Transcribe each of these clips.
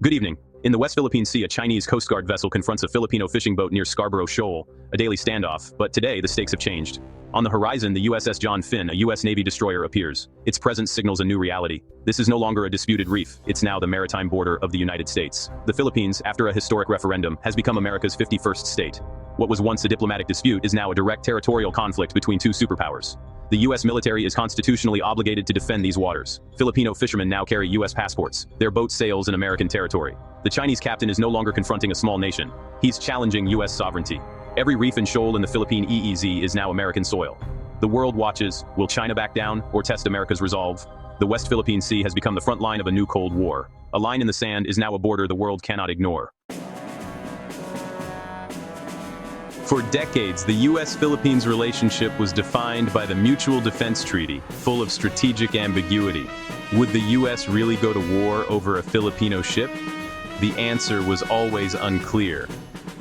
Good evening. In the West Philippine Sea, a Chinese Coast Guard vessel confronts a Filipino fishing boat near Scarborough Shoal, a daily standoff, but today the stakes have changed. On the horizon, the USS John Finn, a U.S. Navy destroyer, appears. Its presence signals a new reality. This is no longer a disputed reef, it's now the maritime border of the United States. The Philippines, after a historic referendum, has become America's 51st state. What was once a diplomatic dispute is now a direct territorial conflict between two superpowers. The U.S. military is constitutionally obligated to defend these waters. Filipino fishermen now carry U.S. passports. Their boat sails in American territory. The Chinese captain is no longer confronting a small nation. He's challenging U.S. sovereignty. Every reef and shoal in the Philippine EEZ is now American soil. The world watches. Will China back down or test America's resolve? The West Philippine Sea has become the front line of a new Cold War. A line in the sand is now a border the world cannot ignore. For decades, the U.S.-Philippines relationship was defined by the Mutual Defense Treaty, full of strategic ambiguity. Would the U.S. really go to war over a Filipino ship? The answer was always unclear.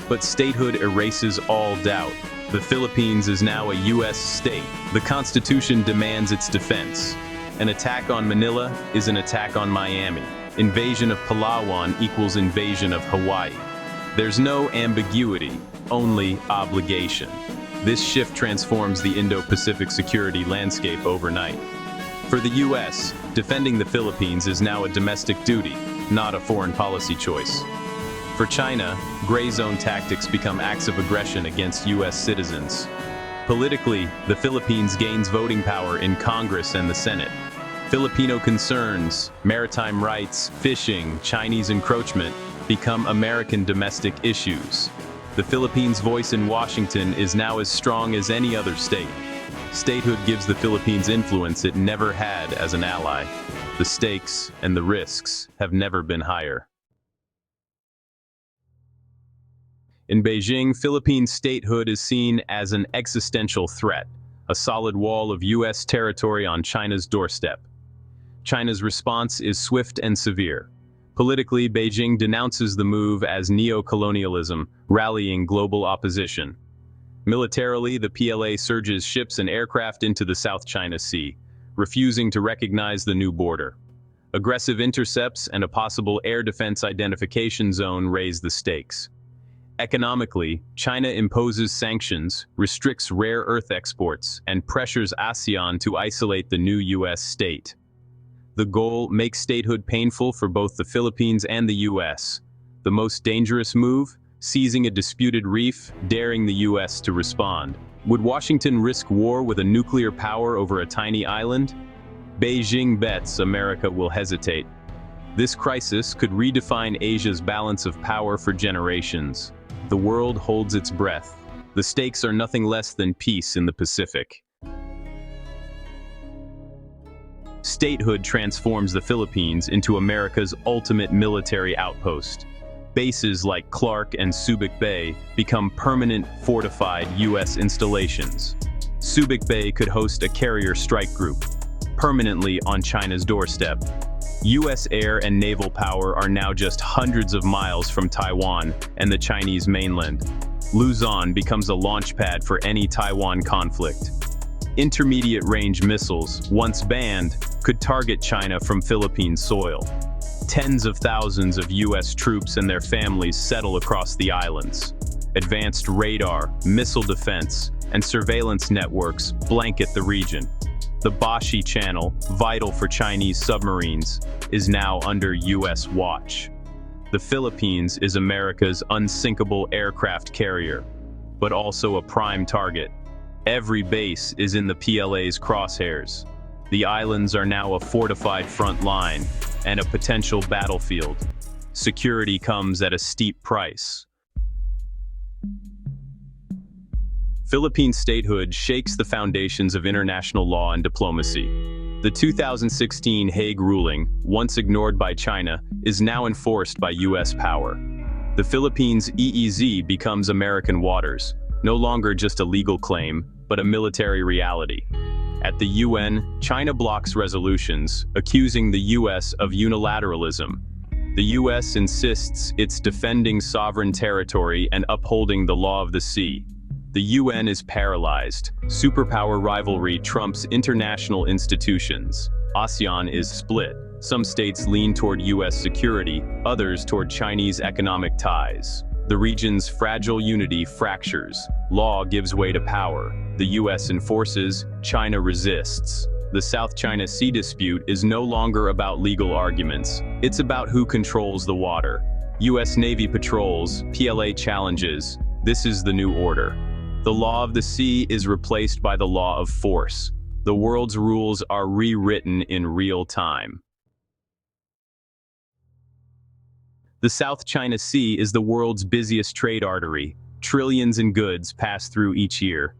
But statehood erases all doubt. The Philippines is now a U.S. state. The Constitution demands its defense. An attack on Manila is an attack on Miami. Invasion of Palawan equals invasion of Hawaii. There's no ambiguity, only obligation. This shift transforms the Indo-Pacific security landscape overnight. For the U.S., defending the Philippines is now a domestic duty, not a foreign policy choice. For China, gray zone tactics become acts of aggression against U.S. citizens. Politically, the Philippines gains voting power in Congress and the Senate. Filipino concerns, maritime rights, fishing, Chinese encroachment, become American domestic issues. The Philippines' voice in Washington is now as strong as any other state. Statehood gives the Philippines influence it never had as an ally. The stakes and the risks have never been higher. In Beijing, Philippine statehood is seen as an existential threat, a solid wall of U.S. territory on China's doorstep. China's response is swift and severe. Politically, Beijing denounces the move as neo-colonialism, rallying global opposition. Militarily, the PLA surges ships and aircraft into the South China Sea, refusing to recognize the new border. Aggressive intercepts and a possible air defense identification zone raise the stakes. Economically, China imposes sanctions, restricts rare earth exports, and pressures ASEAN to isolate the new U.S. state. The goal makes statehood painful for both the Philippines and the U.S. The most dangerous move? Seizing a disputed reef, daring the U.S. to respond. Would Washington risk war with a nuclear power over a tiny island? Beijing bets America will hesitate. This crisis could redefine Asia's balance of power for generations. The world holds its breath. The stakes are nothing less than peace in the Pacific. Statehood transforms the Philippines into America's ultimate military outpost. Bases like Clark and Subic Bay become permanent, fortified U.S. installations. Subic Bay could host a carrier strike group, permanently on China's doorstep. U.S. air and naval power are now just hundreds of miles from Taiwan and the Chinese mainland. Luzon becomes a launchpad for any Taiwan conflict. Intermediate-range missiles, once banned, could target China from Philippine soil. Tens of thousands of U.S. troops and their families settle across the islands. Advanced radar, missile defense, and surveillance networks blanket the region. The Bashi Channel, vital for Chinese submarines, is now under U.S. watch. The Philippines is America's unsinkable aircraft carrier, but also a prime target. Every base is in the PLA's crosshairs. The islands are now a fortified front line and a potential battlefield. Security comes at a steep price. Philippine statehood shakes the foundations of international law and diplomacy. The 2016 Hague ruling, once ignored by China, is now enforced by U.S. power. The Philippines' EEZ becomes American waters, no longer just a legal claim, but a military reality. At the UN, China blocks resolutions, accusing the U.S. of unilateralism. The U.S. insists it's defending sovereign territory and upholding the law of the sea. The UN is paralyzed. Superpower rivalry trumps international institutions. ASEAN is split. Some states lean toward U.S. security, others toward Chinese economic ties. The region's fragile unity fractures. Law gives way to power. The U.S. enforces, China resists. The South China Sea dispute is no longer about legal arguments. It's about who controls the water. U.S. Navy patrols, PLA challenges. This is the new order. The law of the sea is replaced by the law of force. The world's rules are rewritten in real time. The South China Sea is the world's busiest trade artery. Trillions in goods pass through each year.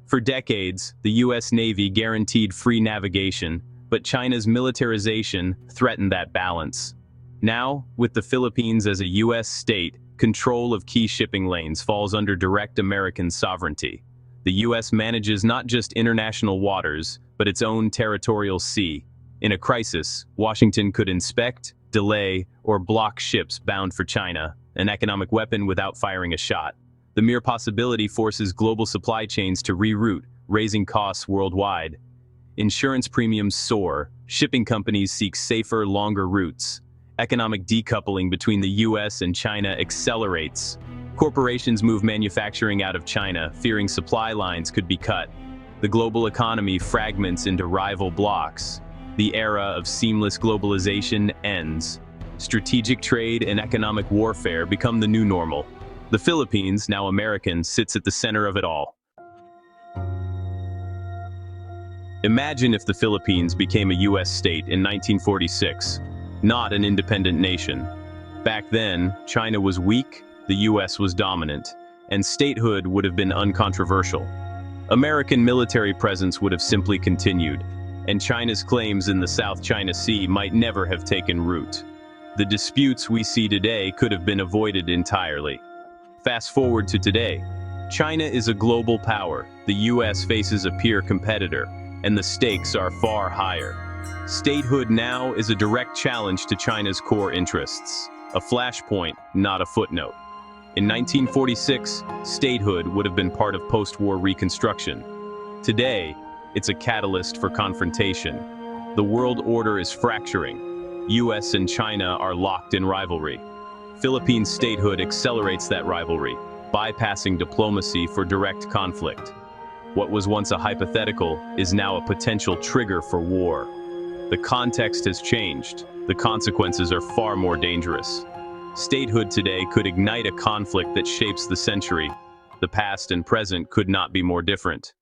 For decades, the U.S. Navy guaranteed free navigation, but China's militarization threatened that balance. Now, with the Philippines as a U.S. state, control of key shipping lanes falls under direct American sovereignty. The U.S. manages not just international waters, but its own territorial sea. In a crisis, Washington could inspect, delay, or block ships bound for China, an economic weapon without firing a shot. The mere possibility forces global supply chains to reroute, raising costs worldwide. Insurance premiums soar, shipping companies seek safer, longer routes. Economic decoupling between the U.S. and China accelerates. Corporations move manufacturing out of China, fearing supply lines could be cut. The global economy fragments into rival blocks. The era of seamless globalization ends. Strategic trade and economic warfare become the new normal. The Philippines, now American, sits at the center of it all. Imagine if the Philippines became a U.S. state in 1946, not an independent nation. Back then, China was weak, the U.S. was dominant, and statehood would have been uncontroversial. American military presence would have simply continued, and China's claims in the South China Sea might never have taken root. The disputes we see today could have been avoided entirely. Fast forward to today. China is a global power, the U.S. faces a peer competitor, and the stakes are far higher. Statehood now is a direct challenge to China's core interests, a flashpoint, not a footnote. In 1946, statehood would have been part of post-war reconstruction. Today, it's a catalyst for confrontation. The world order is fracturing. U.S. and China are locked in rivalry. Philippine statehood accelerates that rivalry, bypassing diplomacy for direct conflict. What was once a hypothetical is now a potential trigger for war. The context has changed. The consequences are far more dangerous. Statehood today could ignite a conflict that shapes the century. The past and present could not be more different.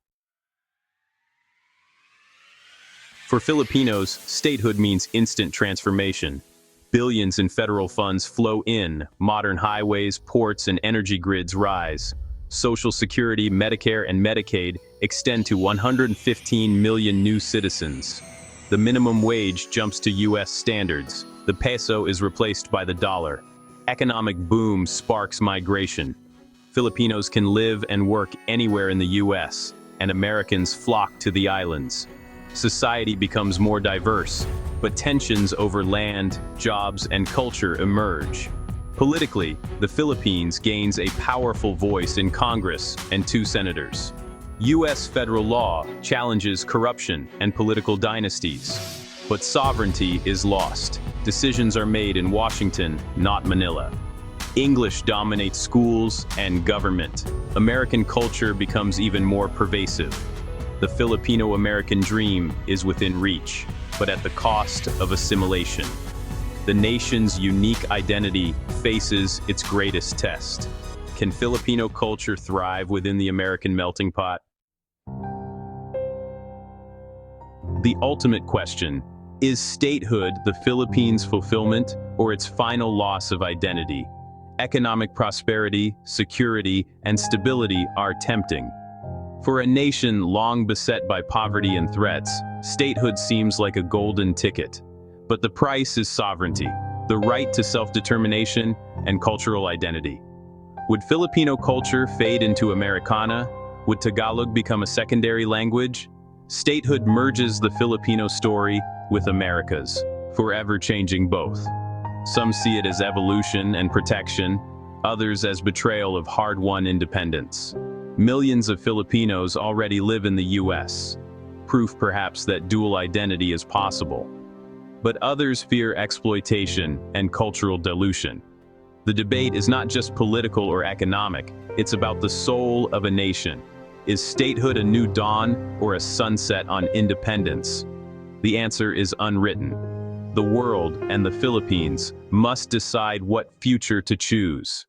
For Filipinos, statehood means instant transformation. Billions in federal funds flow in, modern highways, ports, and energy grids rise. Social Security, Medicare, and Medicaid extend to 115 million new citizens. The minimum wage jumps to U.S. standards. The peso is replaced by the dollar. Economic boom sparks migration. Filipinos can live and work anywhere in the U.S., and Americans flock to the islands. Society becomes more diverse, but tensions over land, jobs, and culture emerge. Politically, the Philippines gains a powerful voice in Congress and 2 senators. U.S. federal law challenges corruption and political dynasties. But sovereignty is lost. Decisions are made in Washington, not Manila. English dominates schools and government. American culture becomes even more pervasive. The Filipino-American dream is within reach, but at the cost of assimilation. The nation's unique identity faces its greatest test. Can Filipino culture thrive within the American melting pot? The ultimate question: is statehood the Philippines' fulfillment or its final loss of identity? Economic prosperity, security, and stability are tempting. For a nation long beset by poverty and threats, statehood seems like a golden ticket. But the price is sovereignty, the right to self-determination, and cultural identity. Would Filipino culture fade into Americana? Would Tagalog become a secondary language? Statehood merges the Filipino story with America's, forever changing both. Some see it as evolution and protection, others as betrayal of hard-won independence. Millions of Filipinos already live in the U.S., proof perhaps that dual identity is possible. but others fear exploitation and cultural dilution. The debate is not just political or economic, it's about the soul of a nation. Is statehood a new dawn or a sunset on independence? The answer is unwritten. The world and the Philippines must decide what future to choose.